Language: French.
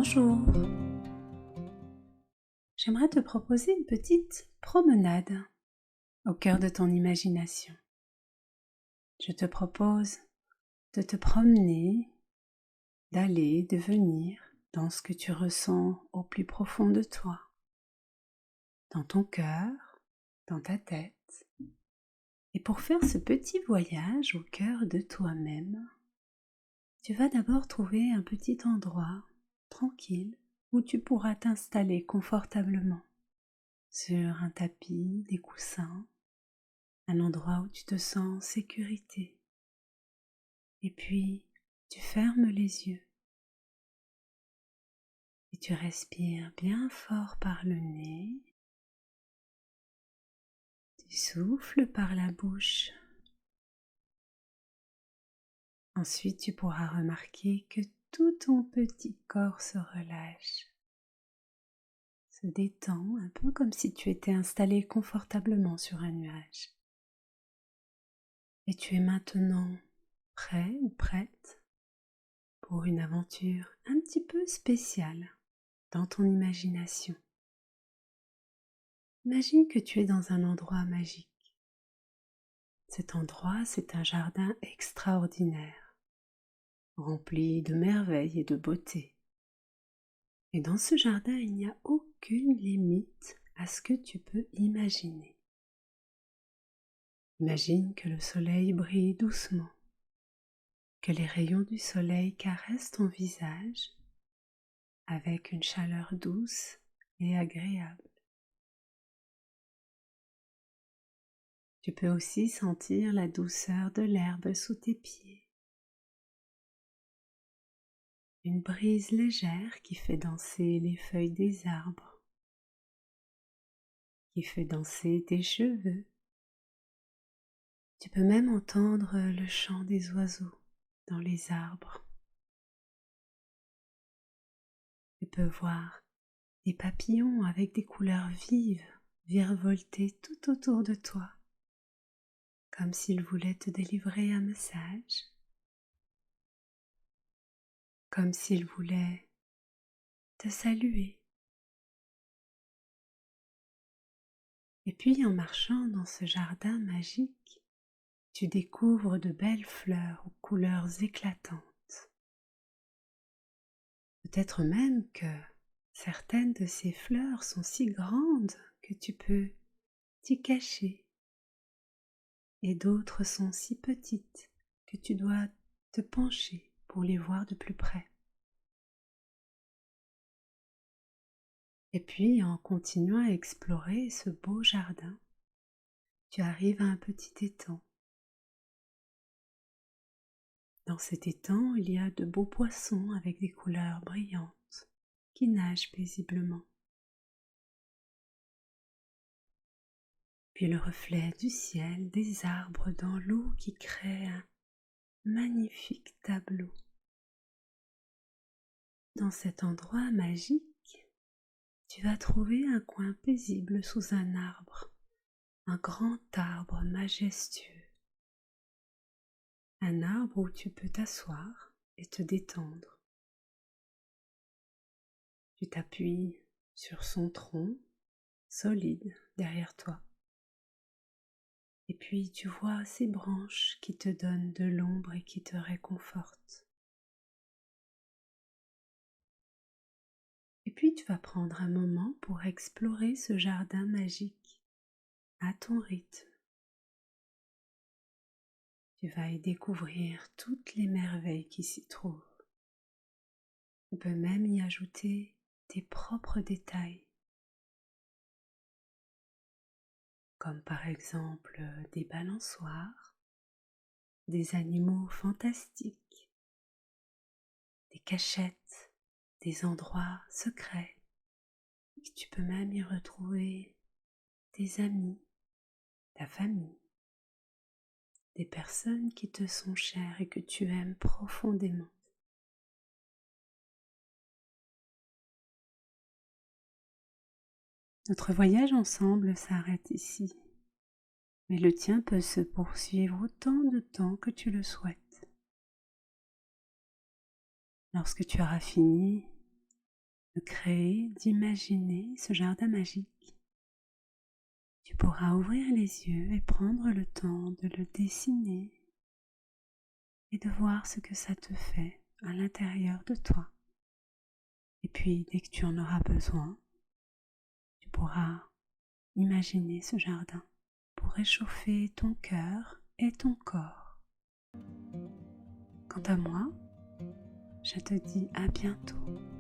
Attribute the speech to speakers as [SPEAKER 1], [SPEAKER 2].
[SPEAKER 1] Bonjour, j'aimerais te proposer une petite promenade au cœur de ton imagination. Je te propose de te promener, d'aller, de venir dans ce que tu ressens au plus profond de toi, dans ton cœur, dans ta tête. Et pour faire ce petit voyage au cœur de toi-même, tu vas d'abord trouver un petit endroit tranquille où tu pourras t'installer confortablement sur un tapis, des coussins, un endroit où tu te sens en sécurité. Et puis, tu fermes les yeux et tu respires bien fort par le nez. Tu souffles par la bouche. Ensuite, tu pourras remarquer que tout ton petit corps se relâche, se détend un peu comme si tu étais installé confortablement sur un nuage. Et tu es maintenant prêt ou prête pour une aventure un petit peu spéciale dans ton imagination. Imagine que tu es dans un endroit magique. Cet endroit, c'est un jardin extraordinaire, rempli de merveilles et de beauté. Et dans ce jardin, il n'y a aucune limite à ce que tu peux imaginer. Imagine que le soleil brille doucement, que les rayons du soleil caressent ton visage avec une chaleur douce et agréable. Tu peux aussi sentir la douceur de l'herbe sous tes pieds. Une brise légère qui fait danser les feuilles des arbres, qui fait danser tes cheveux. Tu peux même entendre le chant des oiseaux dans les arbres. Tu peux voir des papillons avec des couleurs vives virevolter tout autour de toi, comme s'ils voulaient te délivrer un message, comme s'ils voulaient te saluer. Et puis en marchant dans ce jardin magique, tu découvres de belles fleurs aux couleurs éclatantes. Peut-être même que certaines de ces fleurs sont si grandes que tu peux t'y cacher, et d'autres sont si petites que tu dois te pencher pour les voir de plus près. Et puis, en continuant à explorer ce beau jardin, tu arrives à un petit étang. Dans cet étang, il y a de beaux poissons avec des couleurs brillantes qui nagent paisiblement. Puis le reflet du ciel, des arbres dans l'eau qui crée un magnifique tableau. Dans cet endroit magique, tu vas trouver un coin paisible sous un arbre, un grand arbre majestueux. Un arbre où tu peux t'asseoir et te détendre. Tu t'appuies sur son tronc solide derrière toi. Et puis tu vois ces branches qui te donnent de l'ombre et qui te réconfortent. Et puis tu vas prendre un moment pour explorer ce jardin magique à ton rythme. Tu vas y découvrir toutes les merveilles qui s'y trouvent. Tu peux même y ajouter tes propres détails, comme par exemple des balançoires, des animaux fantastiques, des cachettes, des endroits secrets. Et tu peux même y retrouver tes amis, ta famille, des personnes qui te sont chères et que tu aimes profondément. Notre voyage ensemble s'arrête ici, mais le tien peut se poursuivre autant de temps que tu le souhaites. Lorsque tu auras fini, de créer, d'imaginer ce jardin magique. Tu pourras ouvrir les yeux et prendre le temps de le dessiner et de voir ce que ça te fait à l'intérieur de toi. Et puis, dès que tu en auras besoin, tu pourras imaginer ce jardin pour réchauffer ton cœur et ton corps. Quant à moi, je te dis à bientôt.